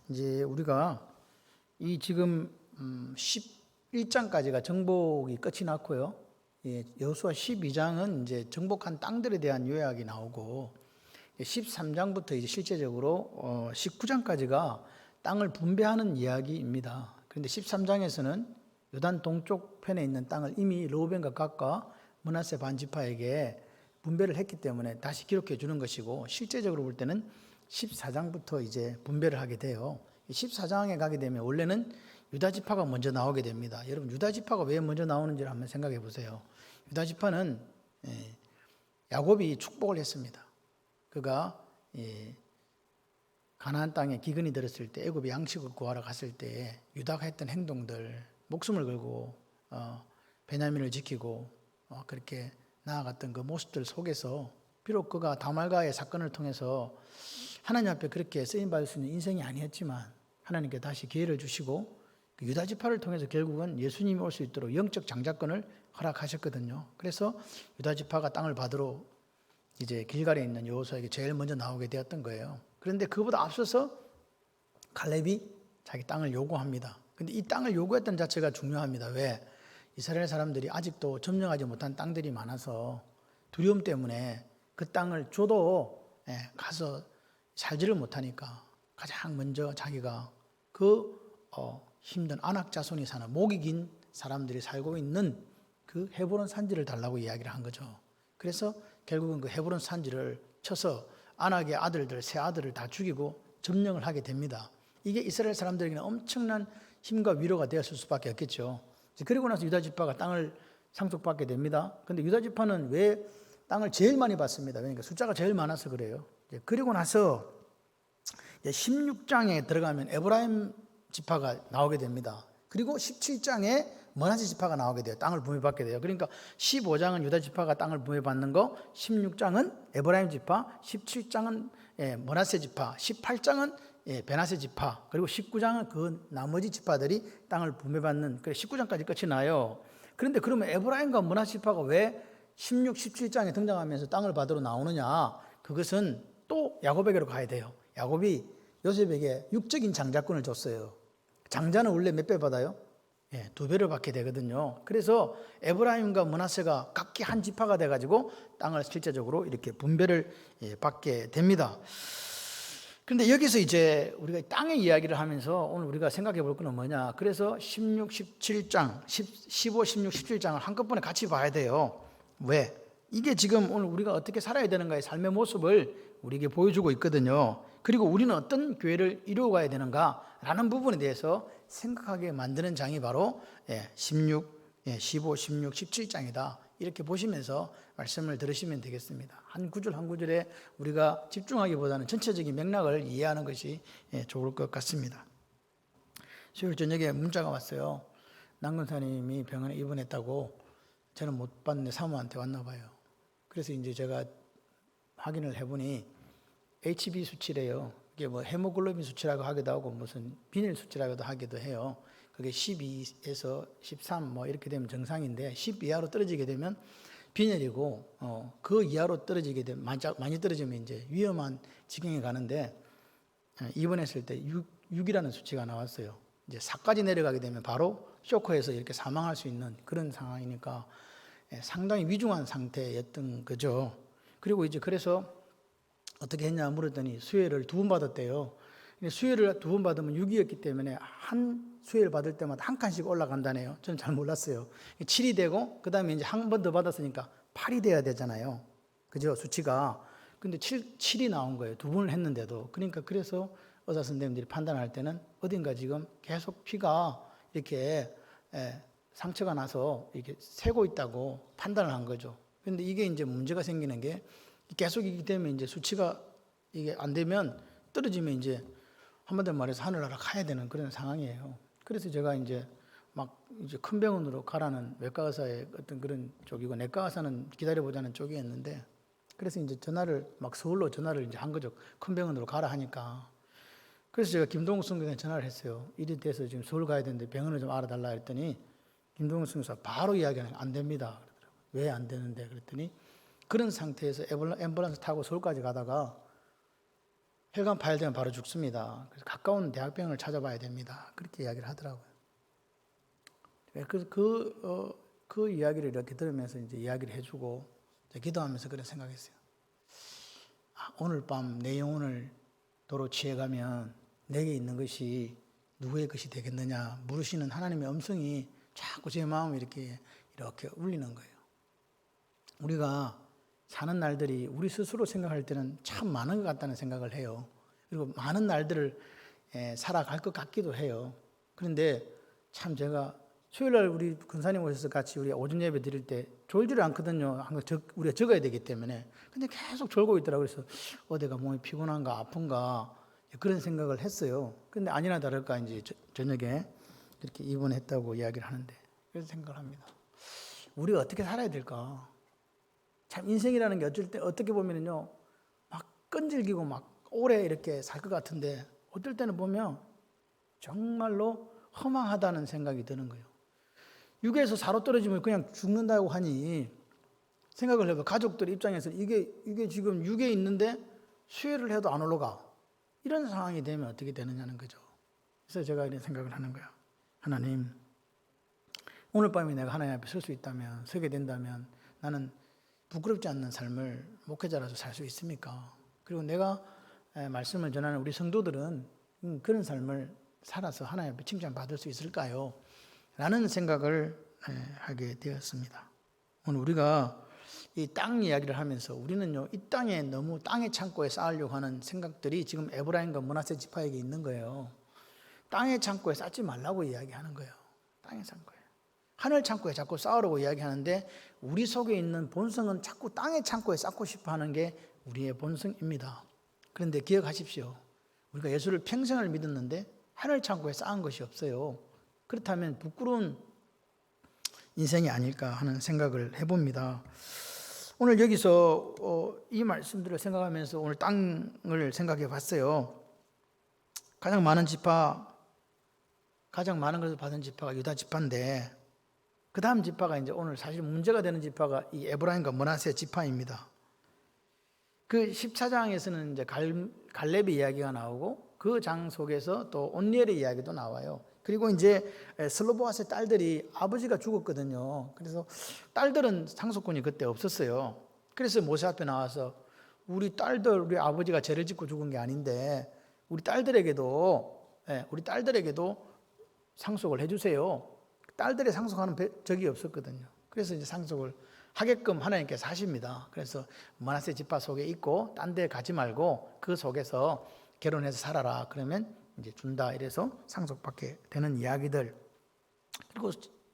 이제 우리가 이 지금 11장까지가 정복이 끝이 났고요. 여호수아 12장은 이제 정복한 땅들에 대한 요약이 나오고 13장부터 이제 실제적으로 19장까지가 땅을 분배하는 이야기입니다. 그런데 13장에서는 요단 동쪽 편에 있는 땅을 이미 르우벤과 갓과 므낫세 반지파에게 분배를 했기 때문에 다시 기록해 주는 것이고, 실제적으로 볼 때는 14장부터 이제 분배를 하게 돼요. 14장에 가게 되면 원래는 유다 지파가 먼저 나오게 됩니다. 여러분, 유다 지파가 왜 먼저 나오는지를 한번 생각해 보세요. 유다 지파는 야곱이 축복을 했습니다. 그가 가나안 땅에 기근이 들었을 때, 애굽에 양식을 구하러 갔을 때 유다가 했던 행동들, 목숨을 걸고 베냐민을 지키고 그렇게 나아갔던 그 모습들 속에서, 비록 그가 다말가의 사건을 통해서 하나님 앞에 그렇게 쓰임받을 수 있는 인생이 아니었지만 하나님께 다시 기회를 주시고 그 유다 지파를 통해서 결국은 예수님이 올 수 있도록 영적 장자권을 허락하셨거든요. 그래서 유다 지파가 땅을 받으러 이제 길갈에 있는 여호수아에게 제일 먼저 나오게 되었던 거예요. 그런데 그보다 앞서서 갈렙이 자기 땅을 요구합니다. 근데 이 땅을 요구했던 자체가 중요합니다. 왜? 이스라엘 사람들이 아직도 점령하지 못한 땅들이 많아서 두려움 때문에 그 땅을 줘도 가서 살지를 못하니까 가장 먼저 자기가 그 힘든 아낙 자손이 사는, 목이 긴 사람들이 살고 있는 그 헤브론 산지를 달라고 이야기를 한 거죠. 그래서 결국은 그 헤브론 산지를 쳐서 아낙의 아들들, 세 아들을 다 죽이고 점령을 하게 됩니다. 이게 이스라엘 사람들에게는 엄청난 힘과 위로가 되었을 수밖에 없겠죠. 그리고 나서 유다 지파가 땅을 상속받게 됩니다. 그런데 유다 지파는 왜 땅을 제일 많이 받습니다. 그러니까 숫자가 제일 많아서 그래요. 그리고 나서 16장에 들어가면 에브라임 지파가 나오게 됩니다. 그리고 17장에 므낫세 지파가 나오게 돼요. 땅을 분배받게 돼요. 그러니까 15장은 유다 지파가 땅을 분배받는 거, 16장은 에브라임 지파, 17장은 므낫세 지파, 18장은 베나세 지파, 그리고 19장은 그 나머지 지파들이 땅을 분배받는, 그래 19장까지 끝이 나요. 그런데 그러면 에브라임과 므낫세 지파가 왜 16, 17장에 등장하면서 땅을 받으러 나오느냐? 그것은 또 야곱에게로 가야 돼요. 야곱이 요셉에게 육적인 장자권을 줬어요. 장자는 원래 몇 배 받아요? 2배를 받게 되거든요. 그래서 에브라임과 므낫세가 각기 한 지파가 돼가지고 땅을 실제적으로 이렇게 분배를 받게 됩니다. 그런데 여기서 이제 우리가 땅의 이야기를 하면서 오늘 우리가 생각해 볼 거는 뭐냐? 그래서 16, 17장, 15, 16, 17장을 한꺼번에 같이 봐야 돼요. 왜? 이게 지금 오늘 우리가 어떻게 살아야 되는가의 삶의 모습을 우리에게 보여주고 있거든요. 그리고 우리는 어떤 교회를 이루어가야 되는가라는 부분에 대해서 생각하게 만드는 장이 바로 16, 15, 16, 17장이다. 이렇게 보시면서 말씀을 들으시면 되겠습니다. 한 구절 한 구절에 우리가 집중하기보다는 전체적인 맥락을 이해하는 것이 좋을 것 같습니다. 수요일 저녁에 문자가 왔어요. 남근사님이 병원에 입원했다고. 저는 못 봤는데 사모한테 왔나 봐요. 그래서 이제 제가 확인을 해보니 HB 수치래요. 이게 뭐 헤모글로빈 수치라고 하기도 하고 무슨 비닐 수치라고도 하기도 해요. 그게 12에서 13 뭐 이렇게 되면 정상인데 10 이하로 떨어지게 되면 빈혈이고 그 이하로 떨어지게 되면 많이 떨어지면 이제 위험한 지경에 가는데 입원했을 때 6이라는 수치가 나왔어요. 이제 4까지 내려가게 되면 바로 쇼크해서 이렇게 사망할 수 있는 그런 상황이니까 상당히 위중한 상태였던 거죠. 그리고 이제 그래서 어떻게 했냐 물었더니 수혈을 2번 받았대요. 수혈을 2번 받으면 6이었기 때문에 한 수혈 받을 때마다 한 칸씩 올라간다네요. 저는 잘 몰랐어요. 7이 되고 그 다음에 이제 한 번 더 받았으니까 8이 돼야 되잖아요. 그죠? 수치가. 근데 7이 나온 거예요. 2번을 했는데도. 그러니까 그래서 의사 선생님들이 판단할 때는 어딘가 지금 계속 피가 이렇게 상처가 나서 이렇게 새고 있다고 판단을 한 거죠. 그런데 이게 이제 문제가 생기는 게 계속이기 때문에 이제 수치가 이게 안 되면 떨어지면 이제 한마디로 말해서 하늘나라 가야 되는 그런 상황이에요. 그래서 제가 이제 막 이제 큰 병원으로 가라는 외과 의사의 어떤 그런 쪽이고 내과 의사는 기다려보자는 쪽이었는데 그래서 이제 전화를 막 서울로 전화를 이제 한 거죠. 큰 병원으로 가라 하니까. 그래서 제가 김동욱 선교사에 전화를 했어요. 일이 돼서 지금 서울 가야 되는데 병원을 좀 알아달라 했더니 김동욱 선교사 바로 이야기하는 안 됩니다. 왜 안 되는데 그랬더니 그런 상태에서 앰뷸런스 타고 서울까지 가다가 혈관 파열되면 바로 죽습니다. 그래서 가까운 대학병원을 찾아봐야 됩니다. 그렇게 이야기를 하더라고요. 그 이야기를 이렇게 들으면서 이제 이야기를 해주고 기도하면서 그런 생각했어요. 오늘 밤 내 영혼을 도로 취해가면 내게 있는 것이 누구의 것이 되겠느냐 물으시는 하나님의 음성이 자꾸 제 마음에 이렇게 울리는 거예요. 우리가 사는 날들이 우리 스스로 생각할 때는 참 많은 것 같다는 생각을 해요. 그리고 많은 날들을 살아갈 것 같기도 해요. 그런데 참 제가 수요일날 우리 근사님 오셔서 같이 우리 오전 예배 드릴 때 졸지를 않거든요. 항상 우리가 적어야 되기 때문에. 근데 계속 졸고 있더라고요. 그래서 어디가 몸이 피곤한가 아픈가 그런 생각을 했어요. 근데 아니나 다를까 이제 저녁에 이렇게 입원했다고 이야기를 하는데 그래서 생각을 합니다. 우리가 어떻게 살아야 될까? 참 인생이라는 게 어떻게 보면은요 막 끈질기고 막 오래 이렇게 살 것 같은데 어떨 때는 보면 정말로 허망하다는 생각이 드는 거예요. 육에서 사로 떨어지면 그냥 죽는다고 하니 생각을 해봐. 가족들 입장에서 이게 지금 육에 있는데 수혈을 해도 안 올라가. 이런 상황이 되면 어떻게 되느냐는 거죠. 그래서 제가 이런 생각을 하는 거야. 하나님, 오늘 밤에 내가 하나님 앞에 설 수 있다면, 서게 된다면 나는 부끄럽지 않는 삶을 목회자라서 살 수 있습니까? 그리고 내가 말씀을 전하는 우리 성도들은 그런 삶을 살아서 하나님 앞에 칭찬받을 수 있을까요? 라는 생각을 하게 되었습니다. 오늘 우리가 이 땅 이야기를 하면서 우리는요 이 땅에 너무 땅의 창고에 쌓으려고 하는 생각들이 지금 에브라임과 므낫세 지파에게 있는 거예요. 땅의 창고에 쌓지 말라고 이야기하는 거예요. 땅의 창고에. 하늘 창고에 자꾸 쌓으라고 이야기하는데 우리 속에 있는 본성은 자꾸 땅의 창고에 쌓고 싶어 하는 게 우리의 본성입니다. 그런데 기억하십시오. 우리가 예수를 평생을 믿었는데 하늘 창고에 쌓은 것이 없어요. 그렇다면 부끄러운 인생이 아닐까 하는 생각을 해봅니다. 오늘 여기서 이 말씀들을 생각하면서 오늘 땅을 생각해 봤어요. 가장 많은 것을 받은 지파가 유다 지파인데 그 다음 지파가 이제 오늘 사실 문제가 되는 지파가 이 에브라임과 므낫세 지파입니다. 그 14장에서는 이제 갈렙의 이야기가 나오고 그 장 속에서 또 온니엘의 이야기도 나와요. 그리고 이제 슬로보아스의 딸들이 아버지가 죽었거든요. 그래서 딸들은 상속권이 그때 없었어요. 그래서 모세 앞에 나와서 우리 아버지가 죄를 짓고 죽은 게 아닌데 우리 딸들에게도 상속을 해주세요. 딸들이 상속하는 적이 없었거든요. 그래서 이제 상속을 하게끔 하나님께서 하십니다. 그래서 므낫세 지파 속에 있고 딴 데 가지 말고 그 속에서 결혼해서 살아라. 그러면 이제 준다. 이래서 상속받게 되는 이야기들. 그리고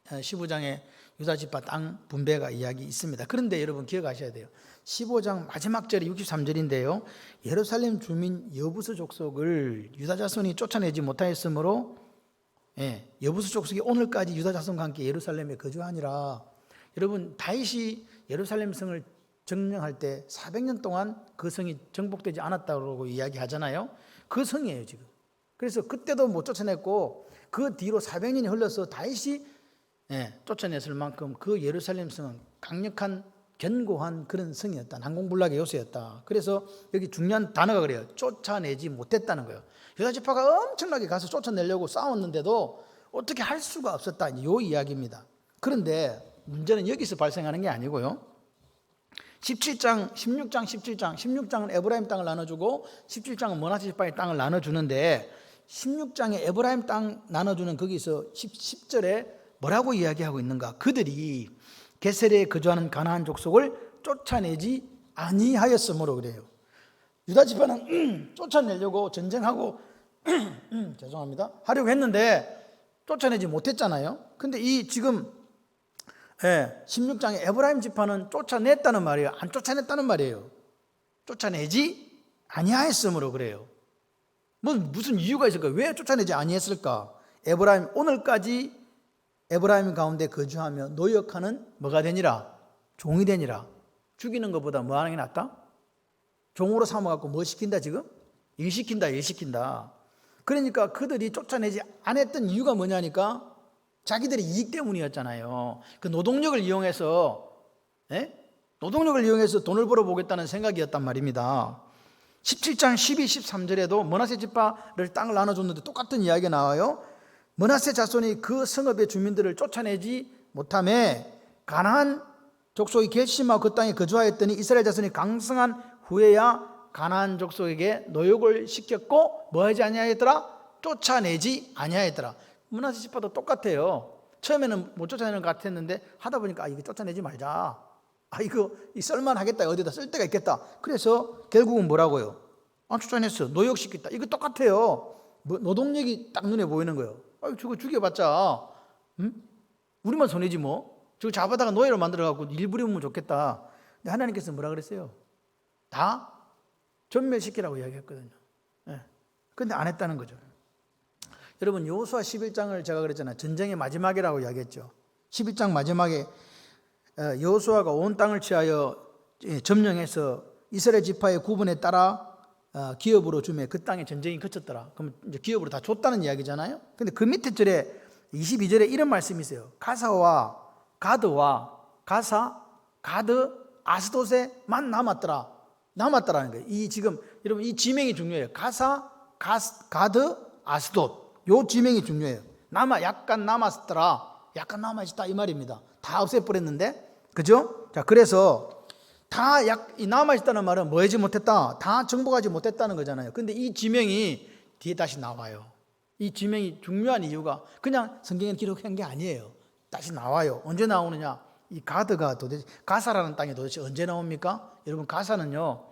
15장에 유다 지파 땅 분배가 이야기 있습니다. 그런데 여러분 기억하셔야 돼요. 15장 마지막 절이 63절인데요. 예루살렘 주민 여부스 족속을 유다 자손이 쫓아내지 못하였으므로 여부스 족속이 오늘까지 유다 자손과 함께 예루살렘에 거주하니라. 여러분 다윗이 예루살렘 성을 점령할 때 400년 동안 그 성이 정복되지 않았다고 이야기하잖아요. 그 성이에요 지금. 그래서 그때도 못 쫓아냈고 그 뒤로 400년이 흘러서 다윗이 쫓아냈을 만큼 그 예루살렘 성은 강력한 견고한 그런 성이었다. 난공불락의 요새였다. 그래서 여기 중요한 단어가 그래요. 쫓아내지 못했다는 거예요. 유다 지파가 엄청나게 가서 쫓아내려고 싸웠는데도 어떻게 할 수가 없었다. 이 이야기입니다. 그런데 문제는 여기서 발생하는 게 아니고요. 16장은 에브라임 땅을 나눠주고 17장은 므낫세 지파의 땅을 나눠주는데 16장에 에브라임 땅 나눠주는 거기서 10절에 뭐라고 이야기하고 있는가? 그들이 게셀에 거주하는 가나안 족속을 쫓아내지 아니하였으므로 그래요. 유다 지파는 쫓아내려고 전쟁하고 하려고 했는데 쫓아내지 못했잖아요. 근데 이 지금 16장에 에브라임 지파는 쫓아냈다는 말이에요. 안 쫓아냈다는 말이에요. 쫓아내지 아니하였으므로 그래요. 무슨 이유가 있을까? 왜 쫓아내지 아니했을까? 오늘까지 에브라임 가운데 거주하며 노역하는 뭐가 되니라? 종이 되니라. 죽이는 것보다 뭐 하는 게 낫다? 종으로 삼아갖고 뭐 시킨다 지금? 일 시킨다. 그러니까 그들이 쫓아내지 않았던 이유가 뭐냐니까 자기들의 이익 때문이었잖아요. 그 노동력을 이용해서 돈을 벌어보겠다는 생각이었단 말입니다. 17장 12, 13절에도 므낫세 지파를 땅을 나눠줬는데 똑같은 이야기가 나와요. 므낫세 자손이 그 성읍의 주민들을 쫓아내지 못하며 가나안 족속이 결심하고 그 땅에 거주하였더니 이스라엘 자손이 강성한 후에야 가나안 족속에게 노역을 시켰고 뭐하지 아니하였더라? 쫓아내지 아니하였더라. 므낫세 지파도 똑같아요. 처음에는 못 쫓아내는 것 같았는데 하다 보니까 이거 쫓아내지 말자. 이거 쓸만하겠다. 어디다 쓸 데가 있겠다. 그래서 결국은 뭐라고요? 쫓아냈어. 노역시켰다. 이거 똑같아요. 노동력이 딱 눈에 보이는 거예요. 저거 죽여봤자 우리만 손해지 뭐. 저거 잡아다가 노예로 만들어갖고 일 부리면 좋겠다. 근데 하나님께서 뭐라 그랬어요? 다 전멸시키라고 이야기했거든요. 근데 안 했다는 거죠. 여러분 여호수아 11장을 제가 그랬잖아요. 전쟁의 마지막이라고 이야기했죠. 11장 마지막에 여호수아가 온 땅을 취하여 점령해서 이스라엘 지파의 구분에 따라 기업으로 주매 그 땅에 전쟁이 그쳤더라. 그럼 이제 기업으로 다 줬다는 이야기잖아요. 근데 그 밑에 절에 22절에 이런 말씀이 있어요. 가사와 가드와 가드 아스돗에만 남았더라는 거예요. 이 지금 여러분 이 지명이 중요해요. 가드 아스돗 요 지명이 중요해요. 약간 남았더라. 약간 남아있다 이 말입니다. 다 없애버렸는데, 그죠? 자, 그래서 다 남아있다는 말은 뭐 하지 못했다? 다 정복하지 못했다는 거잖아요. 근데 이 지명이 뒤에 다시 나와요. 이 지명이 중요한 이유가 그냥 성경에 기록한 게 아니에요. 다시 나와요. 언제 나오느냐? 이 가드가 도대체, 가사라는 땅이 도대체 언제 나옵니까? 여러분, 가사는요,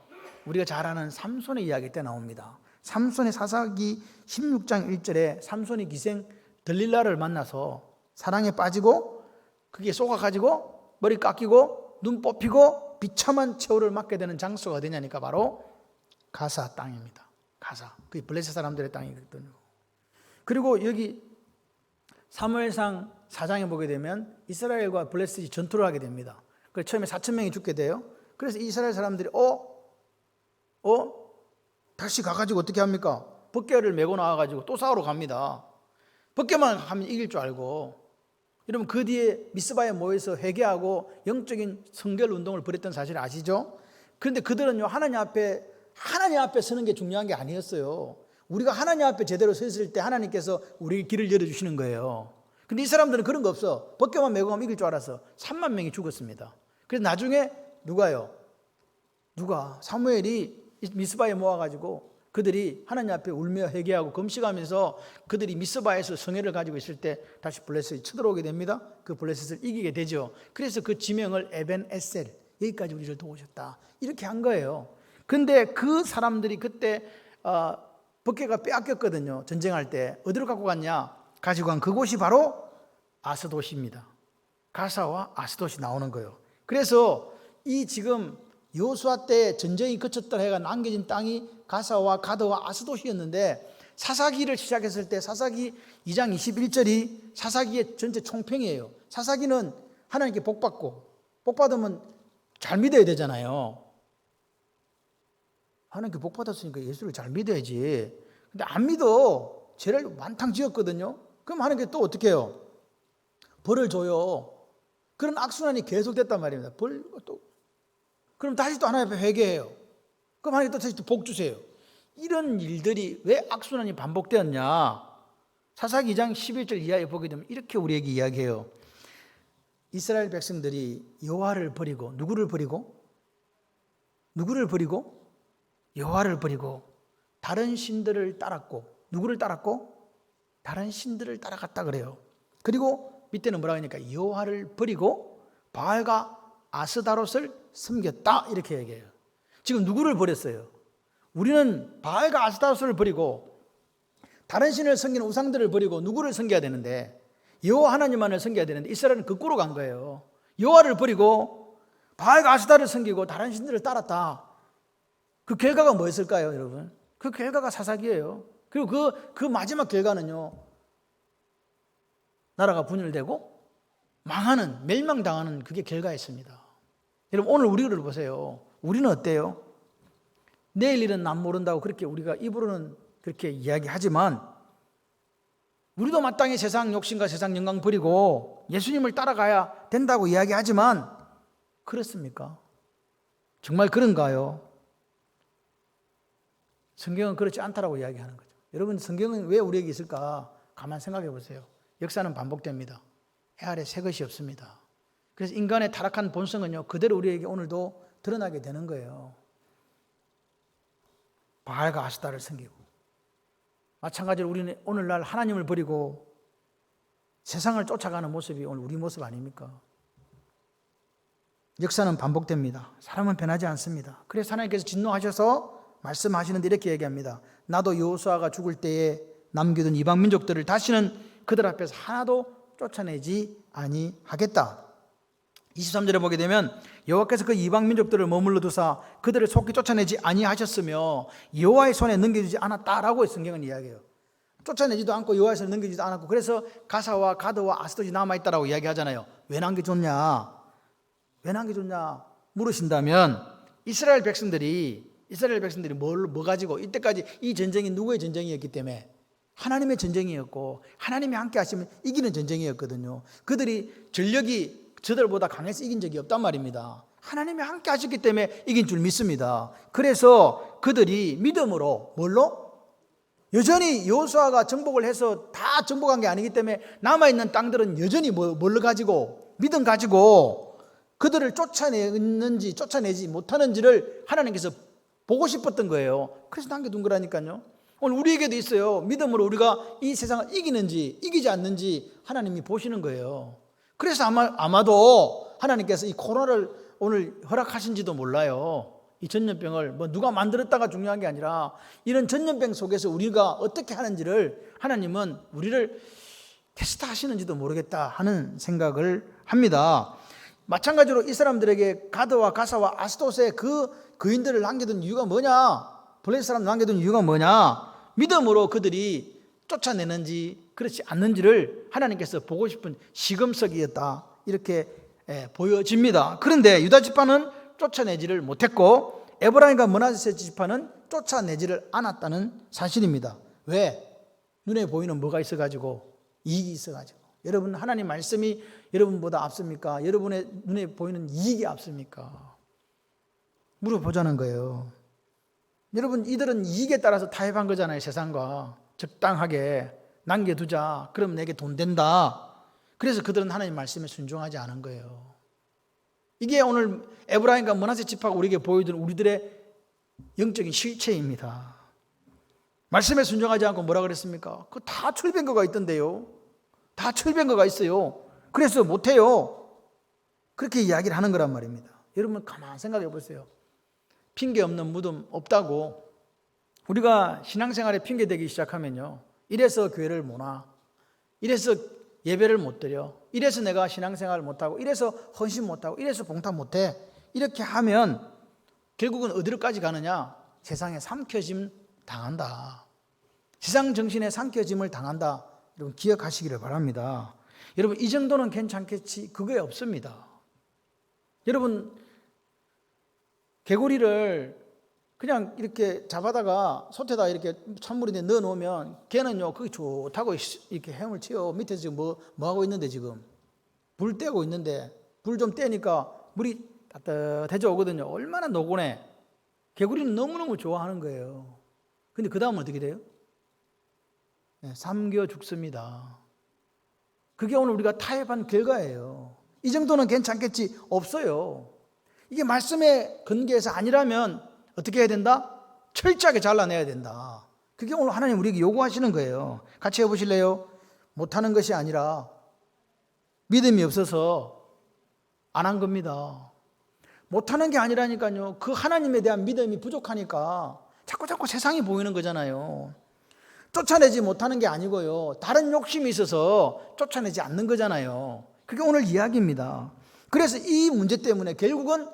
우리가 잘 아는 삼손의 이야기 때 나옵니다. 삼손의 사사기 16장 1절에 삼손이 기생 들릴라를 만나서 사랑에 빠지고 그게 속아가지고 머리 깎이고 눈 뽑히고 비참한 최후를 맞게 되는 장소가 어디냐니까 바로 가사 땅입니다. 가사. 그게 블레셋 사람들의 땅이거든요. 그리고 여기 사무엘상 4장에 보게 되면 이스라엘과 블레셋이 전투를 하게 됩니다. 그래서 처음에 4,000명이 죽게 돼요. 그래서 이스라엘 사람들이 다시 가가지고 어떻게 합니까? 벗개를 메고 나와가지고 또 싸우러 갑니다. 벗개만 하면 이길 줄 알고. 여러분 그 뒤에 미스바에 모여서 회개하고 영적인 성결 운동을 벌였던 사실 아시죠? 그런데 그들은요 하나님 앞에 서는 게 중요한 게 아니었어요. 우리가 하나님 앞에 제대로 서 있을 때 하나님께서 우리 길을 열어주시는 거예요. 근데 이 사람들은 그런 거 없어. 벗개만 메고 가면 이길 줄 알았어. 3만 명이 죽었습니다. 그래서 나중에 사무엘이 미스바에 모아가지고 그들이 하나님 앞에 울며 회개하고 금식하면서 그들이 미스바에서 성회를 가지고 있을 때 다시 블레셋이 쳐들어오게 됩니다. 그 블레셋을 이기게 되죠. 그래서 그 지명을 에벤에셀, 여기까지 우리를 도우셨다 이렇게 한 거예요. 근데 그 사람들이 그때 벗개가 빼앗겼거든요. 전쟁할 때 어디로 갖고 갔냐? 가지고 간 그곳이 바로 아스돗입니다. 가사와 아스돗이 나오는 거예요. 그래서 이 지금 여호수아 때 전쟁이 그쳤다 해가 남겨진 땅이 가사와 가드와 아스돗이었는데 사사기를 시작했을 때 사사기 2장 21절이 사사기의 전체 총평이에요. 사사기는 하나님께 복받고 복받으면 잘 믿어야 되잖아요. 하나님께 복받았으니까 예수를 잘 믿어야지. 근데 안 믿어. 죄를 만탕 지었거든요. 그럼 하나님께 또 어떻게 해요? 벌을 줘요. 그런 악순환이 계속됐단 말입니다. 그럼 다시 또 하나님 앞에 회개해요. 그럼 하나님 또 다시 또 복 주세요. 이런 일들이 왜 악순환이 반복되었냐? 사사기 2장 11절 이하에 보게 되면 이렇게 우리에게 이야기해요. 이스라엘 백성들이 여호와를 버리고 누구를 버리고 여호와를 버리고 다른 신들을 따랐고 누구를 따랐고 다른 신들을 따라갔다 그래요. 그리고 밑에는 뭐라고 하니까 여호와를 버리고 바알과 아스다롯을 섬겼다 이렇게 얘기해요. 지금 누구를 버렸어요? 우리는 바알과 아스다롯을 버리고 다른 신을 섬기는 우상들을 버리고 누구를 섬겨야 되는데 여호와 하나님만을 섬겨야 되는데 이스라엘은 거꾸로 간 거예요. 여호와를 버리고 바알과 아스다롯을 섬기고 다른 신들을 따랐다. 그 결과가 뭐였을까요, 여러분? 그 결과가 사사기예요. 그리고 그 마지막 결과는요, 나라가 분열되고 망하는, 멸망당하는 그게 결과였습니다. 여러분 오늘 우리를 보세요. 우리는 어때요? 내일 일은 남 모른다고 그렇게 우리가 입으로는 그렇게 이야기하지만 우리도 마땅히 세상 욕심과 세상 영광 버리고 예수님을 따라가야 된다고 이야기하지만 그렇습니까? 정말 그런가요? 성경은 그렇지 않다라고 이야기하는 거죠. 여러분, 성경은 왜 우리에게 있을까? 가만 생각해 보세요. 역사는 반복됩니다. 해 아래 새 것이 없습니다. 그래서 인간의 타락한 본성은요, 그대로 우리에게 오늘도 드러나게 되는 거예요. 바알과 아스타를 섬기고, 마찬가지로 우리는 오늘날 하나님을 버리고 세상을 쫓아가는 모습이 오늘 우리 모습 아닙니까? 역사는 반복됩니다. 사람은 변하지 않습니다. 그래서 하나님께서 진노하셔서 말씀하시는데 이렇게 얘기합니다. 나도 여호수아가 죽을 때에 남겨둔 이방 민족들을 다시는 그들 앞에서 하나도 쫓아내지 아니하겠다. 23절에 보게 되면 여호와께서 그 이방 민족들을 머물러 두사 그들을 속히 쫓아내지 아니하셨으며 여호와의 손에 넘겨주지 않았다라고 성경은 이야기해요. 쫓아내지도 않고 여호와의 손에 넘겨주지도 않았고, 그래서 가사와 가드와 아스돗이 남아있다라고 이야기하잖아요. 왜 남겨줬냐? 왜 남겨줬냐 물으신다면, 이스라엘 백성들이 뭐 가지고 이때까지 이 전쟁이 누구의 전쟁이었기 때문에 하나님의 전쟁이었고, 하나님이 함께 하시면 이기는 전쟁이었거든요. 그들이 전력이 저들보다 강해서 이긴 적이 없단 말입니다. 하나님이 함께 하셨기 때문에 이긴 줄 믿습니다. 그래서 그들이 믿음으로 뭘로? 여전히 여호수아가 정복을 해서 다 정복한 게 아니기 때문에 남아있는 땅들은 여전히 뭘로 가지고? 믿음 가지고 그들을 쫓아내는지 쫓아내지 못하는지를 하나님께서 보고 싶었던 거예요. 그래서 남겨둔 거라니까요. 오늘 우리에게도 있어요. 믿음으로 우리가 이 세상을 이기는지 이기지 않는지 하나님이 보시는 거예요. 그래서 아마도 하나님께서 이 코로나를 오늘 허락하신지도 몰라요. 이 전염병을 누가 만들었다가 중요한 게 아니라 이런 전염병 속에서 우리가 어떻게 하는지를 하나님은 우리를 테스트 하시는지도 모르겠다 하는 생각을 합니다. 마찬가지로 이 사람들에게 가드와 가사와 아스돗의 그 거인들을 남겨둔 이유가 뭐냐? 블레셋 사람 남겨둔 이유가 뭐냐? 믿음으로 그들이 쫓아내는지 그렇지 않는지를 하나님께서 보고 싶은 시금석이었다, 이렇게 보여집니다. 그런데 유다 지파는 쫓아내지를 못했고 에브라임과 므낫세 지파는 쫓아내지를 않았다는 사실입니다. 왜? 눈에 보이는 뭐가 있어가지고? 이익이 있어가지고. 여러분, 하나님 말씀이 여러분보다 앞섭니까? 여러분의 눈에 보이는 이익이 앞섭니까? 물어보자는 거예요. 여러분, 이들은 이익에 따라서 타협한 거잖아요. 세상과 적당하게 남겨두자. 그럼 내게 돈 된다. 그래서 그들은 하나님 말씀에 순종하지 않은 거예요. 이게 오늘 에브라임과 므낫세 지파가 우리에게 보여주는 우리들의 영적인 실체입니다. 말씀에 순종하지 않고 뭐라 그랬습니까? 그거 다 철병거가 있던데요. 다 철병거가 있어요. 그래서 못해요. 그렇게 이야기를 하는 거란 말입니다. 여러분, 가만 생각해 보세요. 핑계 없는 무덤 없다고 우리가 신앙생활에 핑계 대기 시작하면요, 이래서 교회를 못 와, 이래서 예배를 못 드려, 이래서 내가 신앙생활을 못하고, 이래서 헌신 못하고, 이래서 봉탑 못해, 이렇게 하면 결국은 어디로까지 가느냐? 세상에 삼켜짐 당한다. 세상 정신에 삼켜짐을 당한다. 여러분, 기억하시기를 바랍니다. 여러분, 이 정도는 괜찮겠지? 그게 없습니다. 여러분, 개구리를 그냥 이렇게 잡아다가 솥에다 이렇게 찬물에 넣어 놓으면 걔는요, 그게 좋다고 이렇게 헤엄을 치요. 밑에서 지금 뭐 하고 있는데, 지금 불 떼고 있는데, 불 좀 떼니까 물이 따뜻해져 오거든요. 얼마나 노곤해. 개구리는 너무너무 좋아하는 거예요. 근데 그 다음은 어떻게 돼요? 삼겨 죽습니다. 그게 오늘 우리가 타협한 결과예요. 이 정도는 괜찮겠지? 없어요. 이게 말씀의 근거에서 아니라면 어떻게 해야 된다? 철저하게 잘라내야 된다. 그게 오늘 하나님 우리에게 요구하시는 거예요. 같이 해보실래요? 못하는 것이 아니라 믿음이 없어서 안 한 겁니다. 못하는 게 아니라니까요. 그 하나님에 대한 믿음이 부족하니까 자꾸 세상이 보이는 거잖아요. 쫓아내지 못하는 게 아니고요, 다른 욕심이 있어서 쫓아내지 않는 거잖아요. 그게 오늘 이야기입니다. 그래서 이 문제 때문에 결국은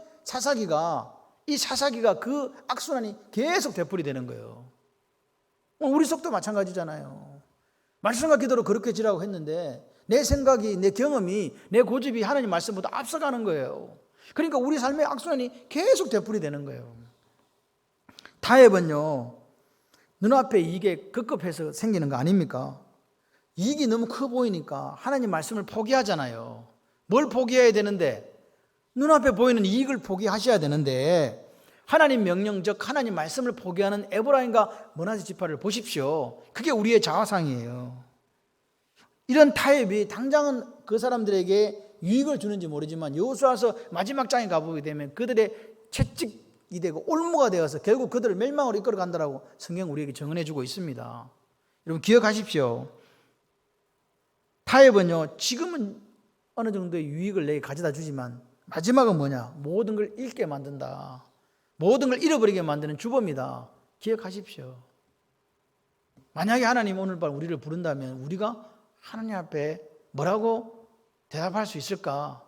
이 사사기가 그 악순환이 계속 되풀이 되는 거예요. 우리 속도 마찬가지잖아요. 말씀과 기도로 그렇게 지라고 했는데 내 생각이, 내 경험이, 내 고집이 하나님 말씀보다 앞서가는 거예요. 그러니까 우리 삶의 악순환이 계속 되풀이 되는 거예요. 타협은요, 눈앞에 이익에 급급해서 생기는 거 아닙니까? 이익이 너무 커 보이니까 하나님 말씀을 포기하잖아요. 뭘 포기해야 되는데? 눈앞에 보이는 이익을 포기하셔야 되는데 하나님 명령, 즉 하나님 말씀을 포기하는 에브라임과 므낫세 지파를 보십시오. 그게 우리의 자화상이에요. 이런 타협이 당장은 그 사람들에게 유익을 주는지 모르지만 여호수아서 마지막 장에 가보게 되면 그들의 채찍이 되고 올무가 되어서 결국 그들을 멸망으로 이끌어 간다라고 성경 우리에게 증언해 주고 있습니다. 여러분 기억하십시오. 타협은요, 지금은 어느 정도의 유익을 내게 가져다 주지만 마지막은 뭐냐? 모든 걸 잃게 만든다. 모든 걸 잃어버리게 만드는 주범이다. 기억하십시오. 만약에 하나님 오늘 밤 우리를 부른다면 우리가 하나님 앞에 뭐라고 대답할 수 있을까?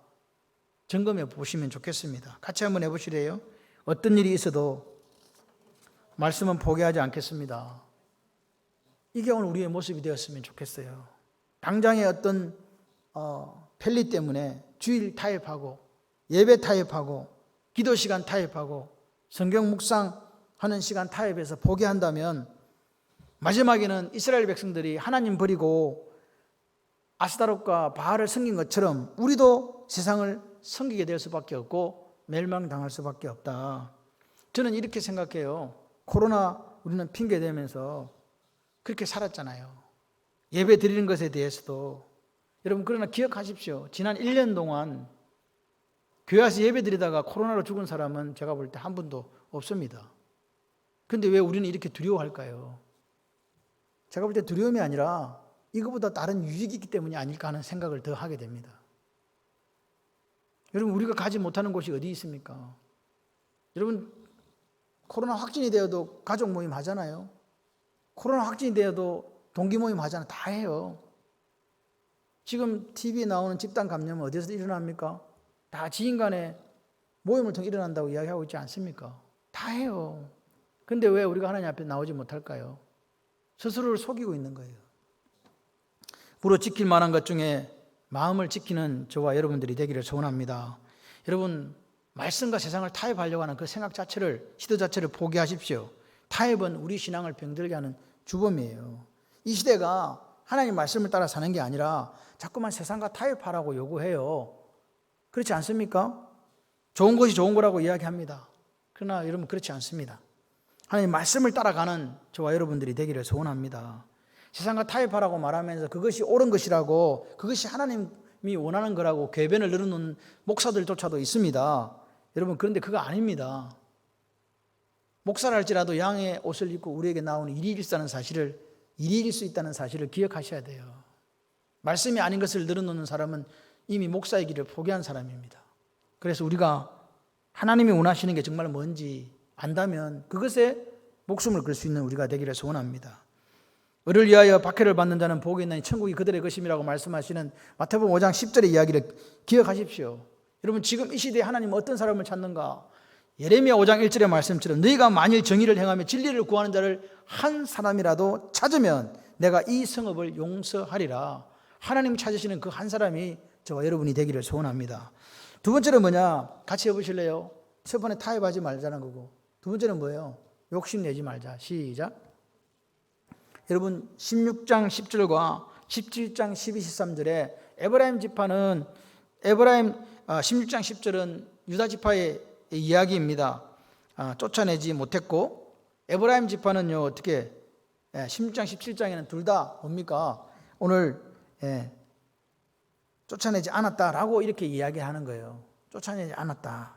점검해 보시면 좋겠습니다. 같이 한번 해보시래요. 어떤 일이 있어도 말씀은 포기하지 않겠습니다. 이게 오늘 우리의 모습이 되었으면 좋겠어요. 당장의 어떤 편리 때문에 주일 타협하고 예배 타협하고 기도 시간 타협하고 성경 묵상하는 시간 타협해서 포기한다면 마지막에는 이스라엘 백성들이 하나님 버리고 아스타롯과 바알을 섬긴 것처럼 우리도 세상을 섬기게 될 수밖에 없고 멸망당할 수밖에 없다. 저는 이렇게 생각해요. 코로나 우리는 핑계 대면서 그렇게 살았잖아요. 예배 드리는 것에 대해서도. 여러분 그러나 기억하십시오. 지난 1년 동안 교회 와서 예배 드리다가 코로나로 죽은 사람은 제가 볼 때 한 분도 없습니다. 그런데 왜 우리는 이렇게 두려워할까요? 제가 볼 때 두려움이 아니라 이거보다 다른 유익이 있기 때문이 아닐까 하는 생각을 더 하게 됩니다. 여러분 우리가 가지 못하는 곳이 어디 있습니까? 여러분 코로나 확진이 되어도 가족 모임 하잖아요. 코로나 확진이 되어도 동기 모임 하잖아요. 다 해요. 지금 TV에 나오는 집단 감염은 어디서 일어납니까? 다 지인 간에 모임을 통해 일어난다고 이야기하고 있지 않습니까? 다 해요. 그런데 왜 우리가 하나님 앞에 나오지 못할까요? 스스로를 속이고 있는 거예요. 부러 지킬 만한 것 중에 마음을 지키는 저와 여러분들이 되기를 소원합니다. 여러분 말씀과 세상을 타협하려고 하는 그 생각 자체를, 시도 자체를 포기하십시오. 타협은 우리 신앙을 병들게 하는 주범이에요. 이 시대가 하나님 말씀을 따라 사는 게 아니라 자꾸만 세상과 타협하라고 요구해요. 그렇지 않습니까? 좋은 것이 좋은 거라고 이야기합니다. 그러나 여러분 그렇지 않습니다. 하나님 말씀을 따라가는 저와 여러분들이 되기를 소원합니다. 세상과 타협하라고 말하면서 그것이 옳은 것이라고, 그것이 하나님이 원하는 거라고 궤변을 늘어놓는 목사들조차도 있습니다. 여러분 그런데 그거 아닙니다. 목사를 할지라도 양의 옷을 입고 우리에게 나오는 일일일 수 있다는 사실을 기억하셔야 돼요. 말씀이 아닌 것을 늘어놓는 사람은 이미 목사의 길을 포기한 사람입니다. 그래서 우리가 하나님이 원하시는 게 정말 뭔지 안다면 그것에 목숨을 걸 수 있는 우리가 되기를 소원합니다. 을을 위하여 박해를 받는 자는 복이 있나니 천국이 그들의 것임이라고 말씀하시는 마태복음 5장 10절의 이야기를 기억하십시오. 여러분 지금 이 시대에 하나님은 어떤 사람을 찾는가? 예레미야 5장 1절의 말씀처럼 너희가 만일 정의를 행하며 진리를 구하는 자를 한 사람이라도 찾으면 내가 이 성읍을 용서하리라. 하나님 찾으시는 그 한 사람이 저와 여러분이 되기를 소원합니다. 두 번째는 뭐냐? 같이 해보실래요? 첫 번째 타협하지 말자는 거고, 두 번째는 뭐예요? 욕심내지 말자. 시작. 여러분 16장 10절과 17장 12, 13절에 에브라임 지파는 16장 10절은 유다 지파의 이야기입니다. 쫓아내지 못했고 에브라임 지파는요 어떻게 16장 17장에는 둘 다 뭡니까? 오늘 쫓아내지 않았다라고 이렇게 이야기하는 거예요. 쫓아내지 않았다.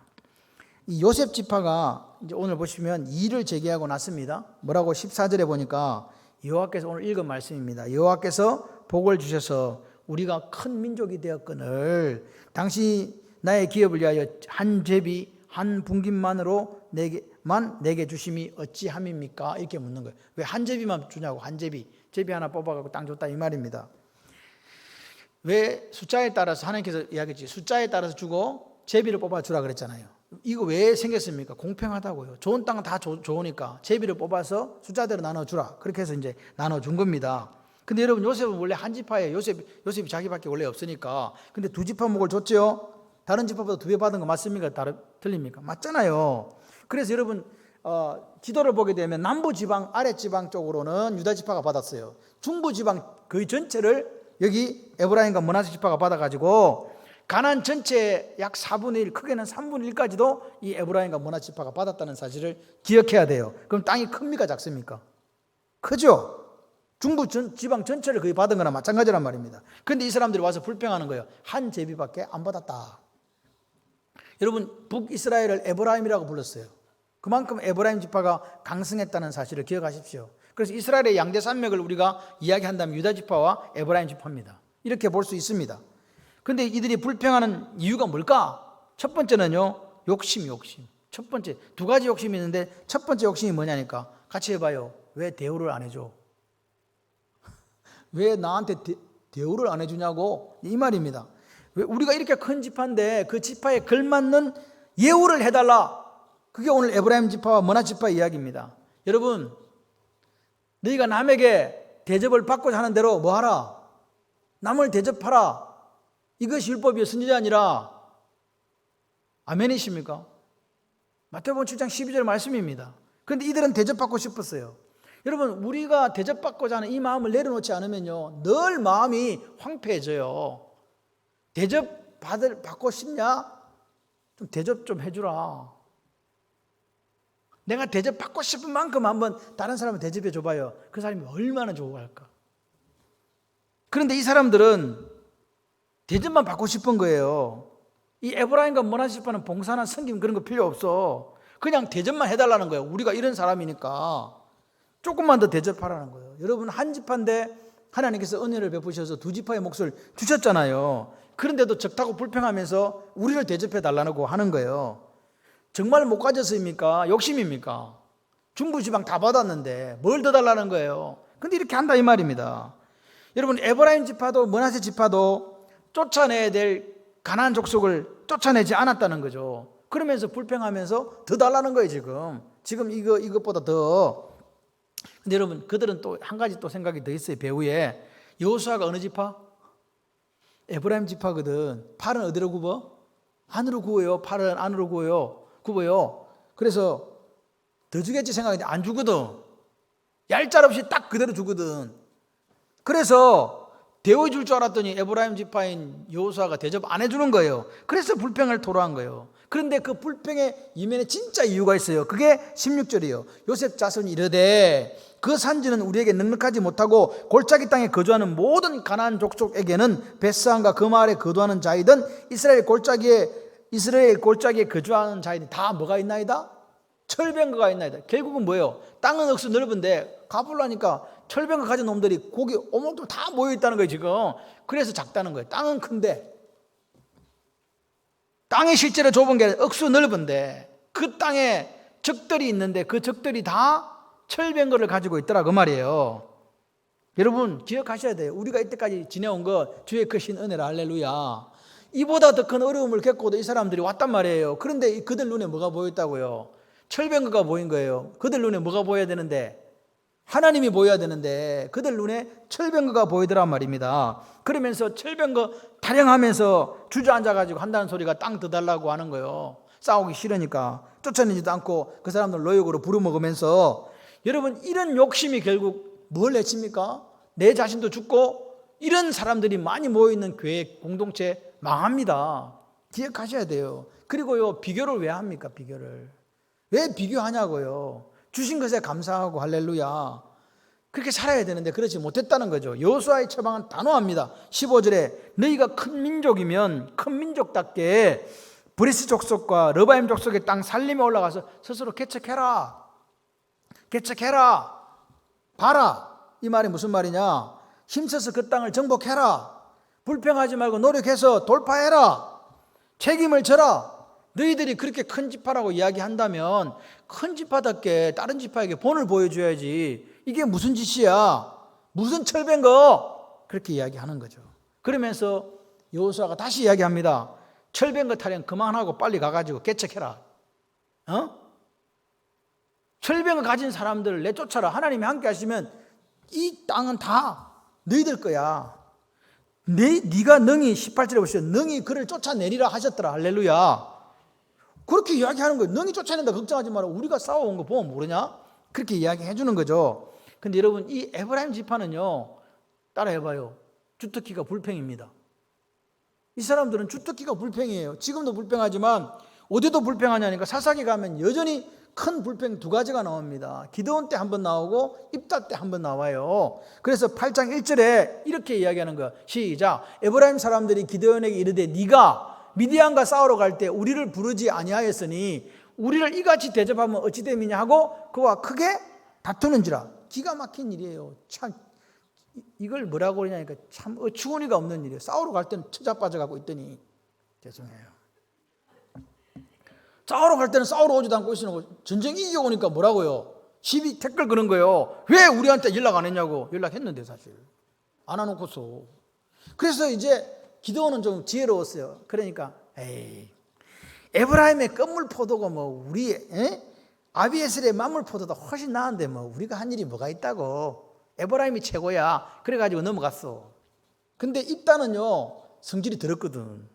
이 요셉 지파가 이제 오늘 보시면 이의를 제기하고 났습니다. 뭐라고 14절에 보니까 여호와께서 오늘 읽은 말씀입니다. 여호와께서 복을 주셔서 우리가 큰 민족이 되었거늘 당시 나의 기업을 위하여 한 제비 한 분깃만으로 내게 주심이 어찌함입니까? 이렇게 묻는 거예요. 왜 한 제비만 주냐고. 한 제비 하나 뽑아갖고 땅 줬다 이 말입니다. 왜 숫자에 따라서 하나님께서 이야기했지. 숫자에 따라서 주고 제비를 뽑아주라 그랬잖아요. 이거 왜 생겼습니까? 공평하다고요. 좋은 땅은 다 좋으니까 제비를 뽑아서 숫자대로 나눠주라. 그렇게 해서 이제 나눠준 겁니다. 근데 여러분 요셉은 원래 한 지파에 요셉이 자기밖에 원래 없으니까. 근데 두 지파 목을 줬죠. 다른 지파보다 2배 받은 거 맞습니까? 틀립니까? 맞잖아요. 그래서 여러분 지도를 보게 되면 남부지방 아랫지방 쪽으로는 유다 지파가 받았어요. 중부지방 거의 전체를 여기 에브라임과 므낫세 지파가 받아가지고 가나안 전체의 약 4분의 1, 크게는 3분의 1까지도 이 에브라임과 므낫세 지파가 받았다는 사실을 기억해야 돼요. 그럼 땅이 큽니까 작습니까? 크죠? 중부 지방 전체를 거의 받은 거나 마찬가지란 말입니다. 그런데 이 사람들이 와서 불평하는 거예요. 한 제비밖에 안 받았다. 여러분, 북이스라엘을 에브라임이라고 불렀어요. 그만큼 에브라임 지파가 강성했다는 사실을 기억하십시오. 그래서 이스라엘의 양대 산맥을 우리가 이야기한다면 유다 지파와 에브라임 지파입니다. 이렇게 볼 수 있습니다. 그런데 이들이 불평하는 이유가 뭘까? 첫 번째는요, 욕심. 첫 번째, 두 가지 욕심이 있는데 첫 번째 욕심이 뭐냐니까 같이 해봐요. 왜 대우를 안 해줘? 왜 나한테 대우를 안 해주냐고, 이 말입니다. 왜 우리가 이렇게 큰 지파인데 그 지파에 걸맞는 예우를 해달라. 그게 오늘 에브라임 지파와 므낫세 지파의 이야기입니다. 여러분, 너희가 남에게 대접을 받고자 하는 대로 뭐 하라? 남을 대접하라. 이것이 율법이요 선지자 아니라. 아멘이십니까? 마태복음 7장 12절 말씀입니다. 그런데 이들은 대접받고 싶었어요. 여러분, 우리가 대접받고자 하는 이 마음을 내려놓지 않으면요, 늘 마음이 황폐해져요. 받고 싶냐? 좀 대접 좀 해주라. 내가 대접받고 싶은 만큼 한번 다른 사람을 대접해 줘봐요. 그 사람이 얼마나 좋아할까? 그런데 이 사람들은 대접만 받고 싶은 거예요. 이 에브라임과 므낫세 지파는 봉사나 섬김 그런 거 필요 없어. 그냥 대접만 해달라는 거예요. 우리가 이런 사람이니까 조금만 더 대접하라는 거예요. 여러분, 한 지파인데 하나님께서 은혜를 베푸셔서 두 지파의 몫을 주셨잖아요. 그런데도 적다고 불평하면서 우리를 대접해 달라고 하는 거예요. 정말 못 가졌습니까? 욕심입니까? 중부지방 다 받았는데 뭘 더 달라는 거예요. 근데 이렇게 한다 이 말입니다. 여러분, 에브라임 지파도 므낫세 지파도 쫓아내야 될 가나안 족속을 쫓아내지 않았다는 거죠. 그러면서 불평하면서 더 달라는 거예요. 지금 이것보다 더. 근데 여러분, 그들은 또 한 가지 또 생각이 더 있어요. 배후에 여호수아가 어느 지파? 에브라임 지파거든. 팔은 어디로 굽어? 안으로 구워요. 팔은 안으로 굽어요. 그래서 더 주겠지 생각했는데 안 주거든. 얄짤없이 딱 그대로 주거든. 그래서 데워줄 줄 알았더니 에브라임 지파인 여호수아가 대접 안 해주는 거예요. 그래서 불평을 토로한 거예요. 그런데 그 불평의 이면에 진짜 이유가 있어요. 그게 16절이에요. 요셉 자손이 이르되 그 산지는 우리에게 넉넉하지 못하고 골짜기 땅에 거주하는 모든 가나안 족속에게는 벳스한과 그 마을에 거주하는 자이든 이스라엘 골짜기에 거주하는 자이든 다 뭐가 있나이다? 철병거가 있나이다. 결국은 뭐예요? 땅은 억수 넓은데 가보려니까 철병거 가진 놈들이 고기 오목도 다 모여 있다는 거예요. 지금 그래서 작다는 거예요. 땅은 큰데 땅이 실제로 좁은 게 아니라 억수 넓은데 그 땅에 적들이 있는데 그 적들이 다 철병거를 가지고 있더라 그 말이에요. 여러분 기억하셔야 돼요. 우리가 이때까지 지내온 거 주의 크신 은혜라 할렐루야. 이보다 더 큰 어려움을 겪고도 이 사람들이 왔단 말이에요. 그런데 그들 눈에 뭐가 보였다고요? 철병거가 보인 거예요. 그들 눈에 뭐가 보여야 되는데? 하나님이 보여야 되는데 그들 눈에 철병거가 보이더란 말입니다. 그러면서 철병거 타령하면서 주저앉아가지고 한다는 소리가 땅 더 달라고 하는 거예요. 싸우기 싫으니까 쫓아내지도 않고 그 사람들 노역으로 부려먹으면서. 여러분 이런 욕심이 결국 뭘 내칩니까? 내 자신도 죽고 이런 사람들이 많이 모여있는 교회 공동체 망합니다. 기억하셔야 돼요. 그리고요 비교를 왜 합니까? 비교를 왜 비교하냐고요. 주신 것에 감사하고 할렐루야. 그렇게 살아야 되는데 그렇지 못했다는 거죠. 여호수아의 처방은 단호합니다. 15절에 너희가 큰 민족이면 큰 민족답게 브리스 족속과 르바임 족속의 땅 살림에 올라가서 스스로 개척해라. 봐라. 이 말이 무슨 말이냐? 힘써서 그 땅을 정복해라. 불평하지 말고 노력해서 돌파해라. 책임을 져라. 너희들이 그렇게 큰 지파라고 이야기한다면 큰 지파답게 다른 지파에게 본을 보여줘야지. 이게 무슨 짓이야? 무슨 철병거? 그렇게 이야기하는 거죠. 그러면서 여호수아가 다시 이야기합니다. 철병거 타령 그만하고 빨리 가가지고 개척해라. 철병거 가진 사람들을 내쫓아라. 하나님이 함께 하시면 이 땅은 다 너희들 거야. 네가 능히 18절에 보시죠. 능히 그를 쫓아내리라 하셨더라. 할렐루야. 그렇게 이야기하는 거예요. 능히 쫓아낸다 걱정하지 마라. 우리가 싸워온 거 보면 모르냐? 그렇게 이야기해 주는 거죠. 근데 여러분 이 에브라임 지파는요 따라해봐요. 주특기가 불평입니다. 이 사람들은 주특기가 불평이에요. 지금도 불평하지만 어디도 불평하냐니까 사사기 가면 여전히 큰 불평 두 가지가 나옵니다. 기드온 때 한 번 나오고 입다 때 한 번 나와요. 그래서 8장 1절에 이렇게 이야기하는 거예요. 시작. 에브라임 사람들이 기드온에게 이르되 네가 미디안과 싸우러 갈 때 우리를 부르지 아니하였으니 우리를 이같이 대접하면 어찌 됨이냐 하고 그와 크게 다투는지라. 기가 막힌 일이에요. 참 이걸 뭐라고 그러냐니까 참 어처구니가 없는 일이에요. 싸우러 갈 때는 처자 빠져가고 있더니 죄송해요. 싸우러 갈 때는 싸우러 오지도 않고 있으면 전쟁 이겨오니까 뭐라고요? 시비 댓글 그런 거예요. 왜 우리한테 연락 안 했냐고. 연락했는데 사실 안 해놓고서. 그래서 이제 기드온은 좀 지혜로웠어요. 그러니까 에이 에브라임의 껌물 포도가 뭐 우리 아비에셀의 만물 포도도 훨씬 나은데 뭐 우리가 한 일이 뭐가 있다고. 에브라임이 최고야. 그래가지고 넘어갔어. 근데 입다는요 성질이 더럽거든.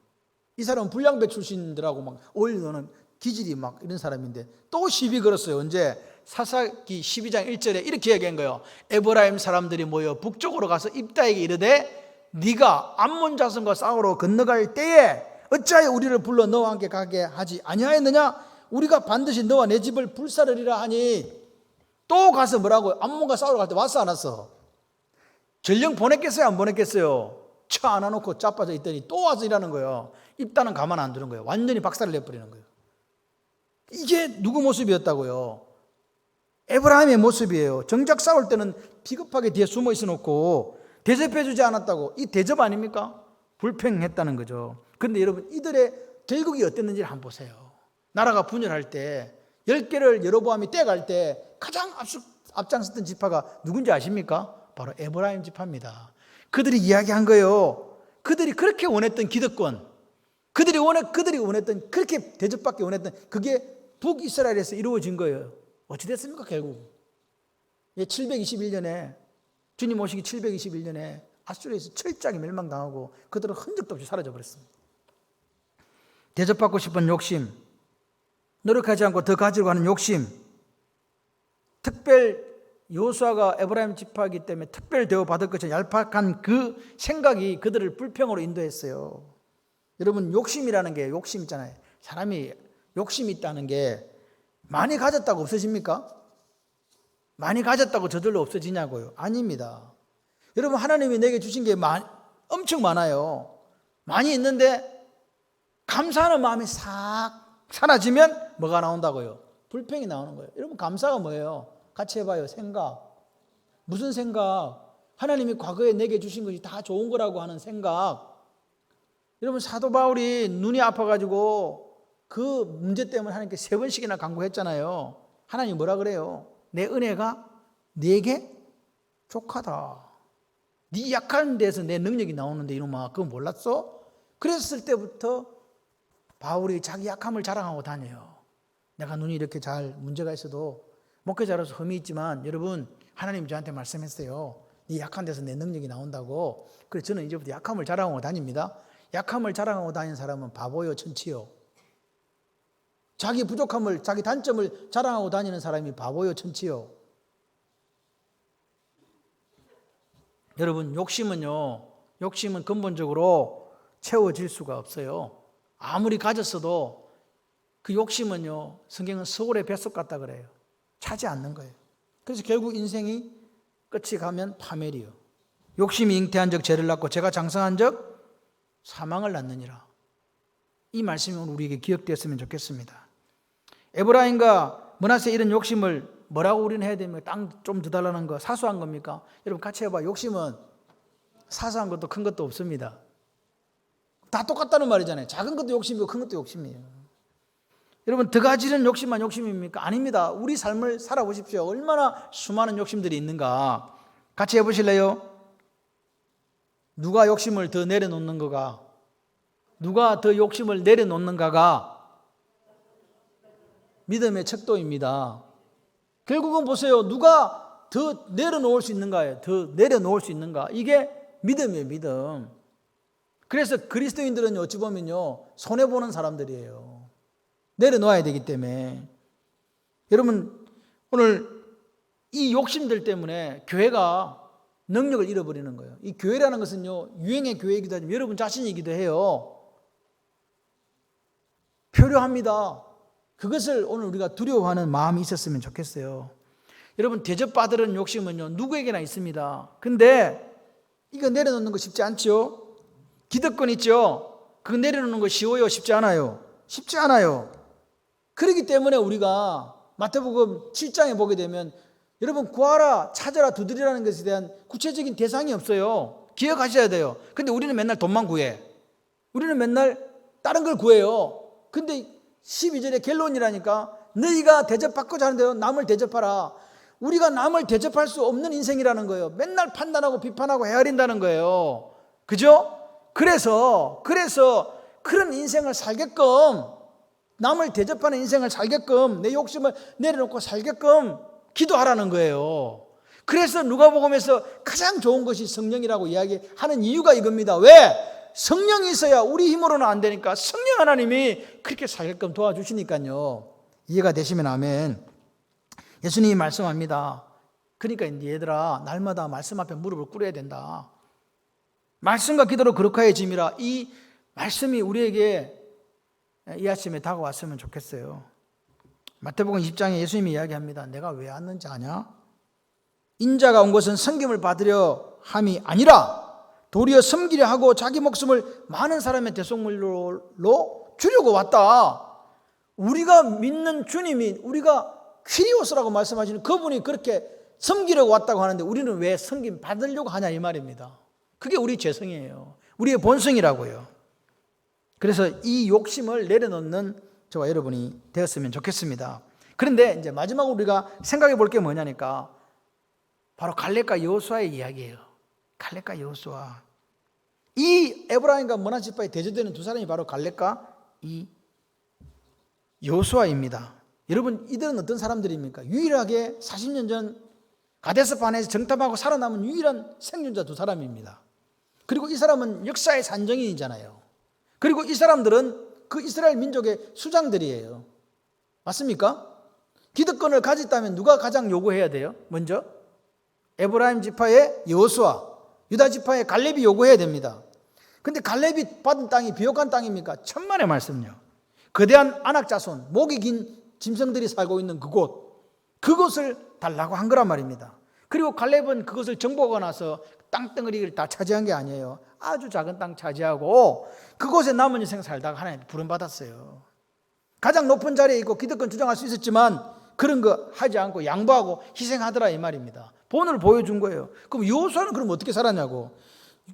이 사람은 불량배 출신들하고 막 어울리는 기질이 막 이런 사람인데 또 시비 걸었어요. 언제? 사사기 12장 1절에 이렇게 얘기한 거예요. 에브라임 사람들이 모여 북쪽으로 가서 입다에게 이르되 네가 암몬 자손과 싸우러 건너갈 때에 어찌하여 우리를 불러 너와 함께 가게 하지 아니하였느냐? 우리가 반드시 너와 내 집을 불사르리라 하니. 또 가서 뭐라고요? 암몬과 싸우러 갈 때 왔어 안 왔어? 전령 보냈겠어요 안 보냈겠어요? 차 안아놓고 자빠져 있더니 또 와서 일하는 거예요. 입다는 가만 안 두는 거예요. 완전히 박살을 내버리는 거예요. 이게 누구 모습이었다고요? 에브라임의 모습이에요. 정작 싸울 때는 비겁하게 뒤에 숨어 있어 놓고 대접해 주지 않았다고. 이 대접 아닙니까? 불평했다는 거죠. 그런데 여러분 이들의 결국이 어땠는지를 한번 보세요. 나라가 분열할 때 10개를 여로보암이 떼갈 때 가장 앞장섰던 지파가 누군지 아십니까? 바로 에브라임 지파입니다. 그들이 이야기한 거예요. 그들이 그렇게 원했던 기득권, 그들이 원했던 그렇게 대접받기 원했던 그게 북이스라엘에서 이루어진 거예요. 어찌 됐습니까 결국? 721년에 주님 오시기 721년에 아수르에서 철저하게 멸망당하고 그들은 흔적도 없이 사라져버렸습니다. 대접받고 싶은 욕심, 노력하지 않고 더 가지려고 하는 욕심, 특별 여호수아가 에브라임 지파이기 때문에 특별 대우 받을 것이 얄팍한 그 생각이 그들을 불평으로 인도했어요. 여러분 욕심이라는 게 욕심 있잖아요. 사람이 욕심이 있다는 게 많이 가졌다고 없어집니까? 많이 가졌다고 저절로 없어지냐고요? 아닙니다. 여러분 하나님이 내게 주신 게 엄청 많아요. 많이 있는데 감사하는 마음이 싹 사라지면 뭐가 나온다고요? 불평이 나오는 거예요. 여러분 감사가 뭐예요? 같이 해봐요. 생각. 무슨 생각? 하나님이 과거에 내게 주신 것이 다 좋은 거라고 하는 생각. 여러분 사도 바울이 눈이 아파가지고 그 문제 때문에 하나님께 3번씩이나 간구했잖아요. 하나님 뭐라 그래요? 내 은혜가 네게 족하다. 네 약한 데서 내 능력이 나오는데 이놈아 그거 몰랐어? 그랬을 때부터 바울이 자기 약함을 자랑하고 다녀요. 내가 눈이 이렇게 잘 문제가 있어도 목회자로서 흠이 있지만 여러분 하나님 저한테 말씀했어요. 네 약한 데서 내 능력이 나온다고. 그래서 저는 이제부터 약함을 자랑하고 다닙니다. 약함을 자랑하고 다니는 사람은 바보요 천치요. 자기 부족함을 자기 단점을 자랑하고 다니는 사람이 바보요 천치요. 여러분 욕심은 근본적으로 채워질 수가 없어요. 아무리 가졌어도 그 욕심은요 성경은 서울의 뱃속 같다 그래요. 차지 않는 거예요. 그래서 결국 인생이 끝이 가면 파멸이요. 욕심이 잉태한 적 죄를 낳고 죄가 장성한 적 사망을 낳느니라. 이 말씀이 오늘 우리에게 기억되었으면 좋겠습니다. 에브라임과 므낫세 이런 욕심을 뭐라고 우리는 해야 됩니까? 땅 좀 더 달라는 거 사소한 겁니까? 여러분 같이 해봐. 욕심은 사소한 것도 큰 것도 없습니다. 다 똑같다는 말이잖아요. 작은 것도 욕심이고 큰 것도 욕심이에요. 여러분 더 가지는 욕심만 욕심입니까? 아닙니다. 우리 삶을 살아보십시오. 얼마나 수많은 욕심들이 있는가. 같이 해보실래요? 누가 욕심을 더 내려놓는 거가, 누가 더 욕심을 내려놓는가가 믿음의 척도입니다. 결국은 보세요. 누가 더 내려놓을 수 있는가예요. 더 내려놓을 수 있는가. 이게 믿음이에요. 믿음. 그래서 그리스도인들은 어찌 보면요 손해보는 사람들이에요. 내려놓아야 되기 때문에. 여러분 오늘 이 욕심들 때문에 교회가 능력을 잃어버리는 거예요. 이 교회라는 것은요 유행의 교회이기도 하지만 여러분 자신이기도 해요. 필요합니다. 그것을 오늘 우리가 두려워하는 마음이 있었으면 좋겠어요. 여러분, 대접받으려는 욕심은요, 누구에게나 있습니다. 근데 이거 내려놓는 거 쉽지 않죠? 기득권 있죠? 그거 내려놓는 거 쉬워요? 쉽지 않아요? 쉽지 않아요. 그렇기 때문에 우리가 마태복음 7장에 보게 되면 여러분, 구하라, 찾아라, 두드리라는 것에 대한 구체적인 대상이 없어요. 기억하셔야 돼요. 근데 우리는 맨날 돈만 구해. 우리는 맨날 다른 걸 구해요. 근데 12절에 결론이라니까, 너희가 대접받고자 하는데요, 남을 대접하라. 우리가 남을 대접할 수 없는 인생이라는 거예요. 맨날 판단하고 비판하고 헤아린다는 거예요. 그죠? 그래서 그런 인생을 살게끔, 남을 대접하는 인생을 살게끔, 내 욕심을 내려놓고 살게끔 기도하라는 거예요. 그래서 누가복음에서 가장 좋은 것이 성령이라고 이야기하는 이유가 이겁니다. 왜? 성령이 있어야 우리 힘으로는 안 되니까 성령 하나님이 그렇게 살게끔 도와주시니까요. 이해가 되시면 아멘. 예수님이 말씀합니다. 그러니까 이제 얘들아, 날마다 말씀 앞에 무릎을 꿇어야 된다. 말씀과 기도로 거룩하여 짐이라. 이 말씀이 우리에게 이 아침에 다가왔으면 좋겠어요. 마태복음 20장에 예수님이 이야기합니다. 내가 왜 왔는지 아냐? 인자가 온 것은 섬김을 받으려 함이 아니라 도리어 섬기려 하고 자기 목숨을 많은 사람의 대속물로 주려고 왔다. 우리가 믿는 주님이, 우리가 퀴리오스라고 말씀하시는 그분이 그렇게 섬기려고 왔다고 하는데 우리는 왜 섬김 받으려고 하냐 이 말입니다. 그게 우리 죄성이에요. 우리의 본성이라고요. 그래서 이 욕심을 내려놓는 저와 여러분이 되었으면 좋겠습니다. 그런데 이제 마지막으로 우리가 생각해 볼 게 뭐냐니까, 바로 갈렙과 여호수아의 이야기예요. 갈렙과 여호수아. 이 에브라임과 문화 지파에 대조되는 두 사람이 바로 갈렙과 이 여호수아입니다. 여러분, 이들은 어떤 사람들입니까? 유일하게 40년 전 가데스 바네에서 정탐하고 살아남은 유일한 생존자 두 사람입니다. 그리고 이 사람은 역사의 산정인이잖아요. 그리고 이 사람들은 그 이스라엘 민족의 수장들이에요. 맞습니까? 기득권을 가졌다면 누가 가장 요구해야 돼요? 먼저 에브라임 지파의 여호수아, 유다 지파의 갈렙이 요구해야 됩니다. 근데 갈렙이 받은 땅이 비옥한 땅입니까? 천만의 말씀요. 거대한 아낙 자손, 목이 긴 짐승들이 살고 있는 그곳을 달라고 한 거란 말입니다. 그리고 갈렙은 그것을 정복하고 나서 땅덩어리를 다 차지한 게 아니에요. 아주 작은 땅 차지하고 그곳에 남은 인생 살다가 하나님 부름받았어요. 가장 높은 자리에 있고 기득권 주장할 수 있었지만 그런 거 하지 않고 양보하고 희생하더라 이 말입니다. 본을 보여준 거예요. 그럼 여호수아는 그럼 어떻게 살았냐고.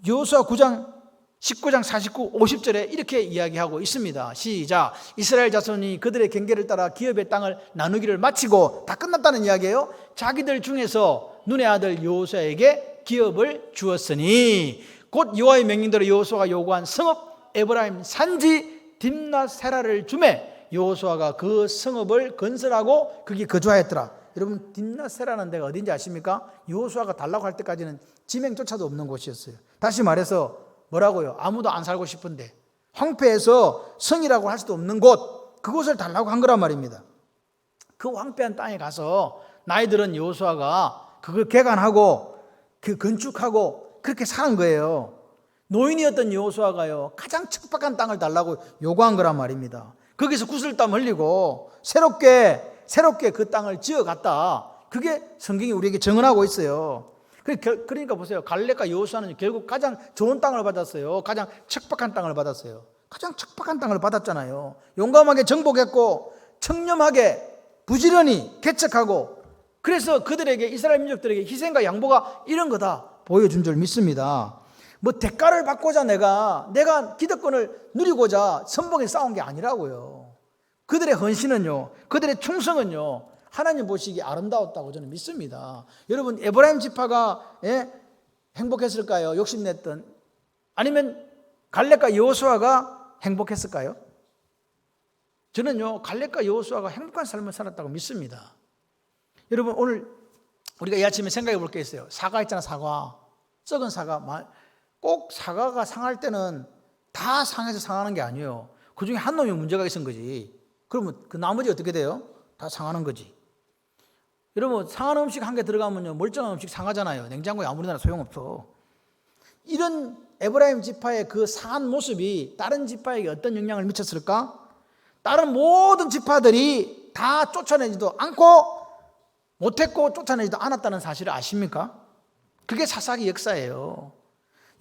여호수아 9장 19장 49, 50절에 이렇게 이야기하고 있습니다. 시작. 이스라엘 자손이 그들의 경계를 따라 기업의 땅을 나누기를 마치고 다 끝났다는 이야기예요. 자기들 중에서 눈의 아들 여호수아에게 기업을 주었으니 곧 여호와의 명령대로 여호수아가 요구한 성읍 에브라임 산지 딥나세라를 주매 여호수아가 그 성읍을 건설하고 거기 거주하였더라. 여러분, 딥나세라는 데가 어딘지 아십니까? 여호수아가 달라고 할 때까지는 지명조차도 없는 곳이었어요. 다시 말해서 뭐라고요? 아무도 안 살고 싶은데 황폐해서 성이라고 할 수도 없는 곳, 그곳을 달라고 한 거란 말입니다. 그 황폐한 땅에 가서 나이 들은 여호수아가 그걸 개간하고 그 건축하고 그렇게 사는 거예요. 노인이었던 여호수아가요, 가장 척박한 땅을 달라고 요구한 거란 말입니다. 거기서 구슬땀 흘리고 새롭게 그 땅을 지어갔다. 그게 성경이 우리에게 증언하고 있어요. 그러니까 보세요. 갈렙과 여호수아는 결국 가장 좋은 땅을 받았어요. 가장 척박한 땅을 받았어요. 가장 척박한 땅을 받았잖아요. 용감하게 정복했고 청렴하게 부지런히 개척하고, 그래서 그들에게, 이스라엘 민족들에게 희생과 양보가 이런 거다 보여준 줄 믿습니다. 뭐 대가를 받고자 내가 기득권을 누리고자 선봉에 싸운 게 아니라고요. 그들의 헌신은요, 그들의 충성은요, 하나님 보시기에 아름다웠다고 저는 믿습니다. 여러분, 에브라임 지파가 행복했을까요? 욕심냈던, 아니면 갈렙과 여호수아가 행복했을까요? 저는요, 갈렙과 여호수아가 행복한 삶을 살았다고 믿습니다. 여러분, 오늘 우리가 이 아침에 생각해 볼 게 있어요. 사과 있잖아, 사과. 썩은 사과. 꼭 사과가 상할 때는 다 상해서 상하는 게 아니에요. 그 중에 한 놈이 문제가 있은 거지. 그러면 그 나머지 어떻게 돼요? 다 상하는 거지. 여러분, 상한 음식 한 개 들어가면요, 멀쩡한 음식 상하잖아요. 냉장고에 아무리 놔도 소용없어. 이런 에브라임 지파의 그 상한 모습이 다른 지파에게 어떤 영향을 미쳤을까? 다른 모든 지파들이 다 쫓아내지도 않고 못했고 쫓아내지도 않았다는 사실을 아십니까? 그게 사사기 역사예요.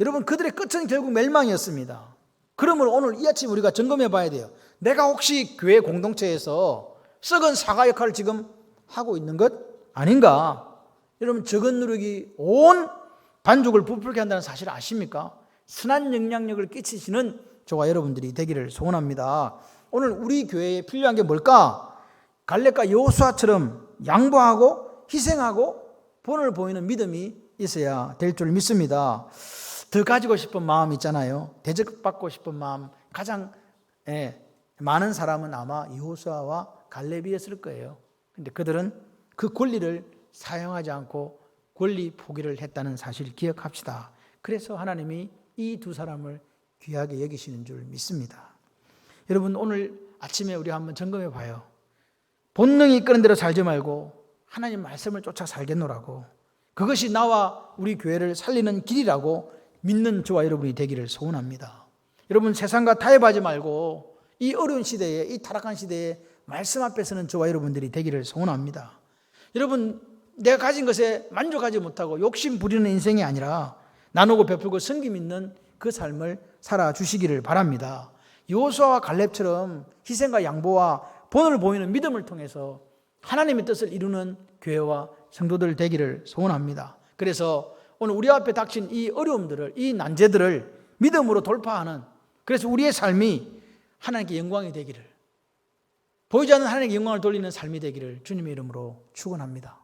여러분, 그들의 끝은 결국 멸망이었습니다. 그러므로 오늘 이 아침 우리가 점검해 봐야 돼요. 내가 혹시 교회 공동체에서 썩은 사과 역할을 지금 하고 있는 것 아닌가? 여러분, 적은 누룩이 온 반죽을 부풀게 한다는 사실을 아십니까? 선한 영향력을 끼치시는 저와 여러분들이 되기를 소원합니다. 오늘 우리 교회에 필요한 게 뭘까? 갈렙과 여호수아처럼 양보하고 희생하고 본을 보이는 믿음이 있어야 될 줄 믿습니다. 더 가지고 싶은 마음 있잖아요. 대접받고 싶은 마음. 가장 많은 사람은 아마 여호수아와 갈렙이었을 거예요. 근데 그들은 그 권리를 사용하지 않고 권리 포기를 했다는 사실을 기억합시다. 그래서 하나님이 이 두 사람을 귀하게 여기시는 줄 믿습니다. 여러분, 오늘 아침에 우리 한번 점검해 봐요. 본능이 이끄는 대로 살지 말고 하나님 말씀을 쫓아 살겠노라고, 그것이 나와 우리 교회를 살리는 길이라고 믿는 저와 여러분이 되기를 소원합니다. 여러분, 세상과 타협하지 말고 이 어려운 시대에, 이 타락한 시대에 말씀 앞에 서는 저와 여러분들이 되기를 소원합니다. 여러분, 내가 가진 것에 만족하지 못하고 욕심 부리는 인생이 아니라 나누고 베풀고 섬김 있는 그 삶을 살아주시기를 바랍니다. 여호수아와 갈렙처럼 희생과 양보와 본을 보이는 믿음을 통해서 하나님의 뜻을 이루는 교회와 성도들 되기를 소원합니다. 그래서 오늘 우리 앞에 닥친 이 어려움들을, 이 난제들을 믿음으로 돌파하는, 그래서 우리의 삶이 하나님께 영광이 되기를, 보이지 않는 하나님께 영광을 돌리는 삶이 되기를 주님의 이름으로 축원합니다.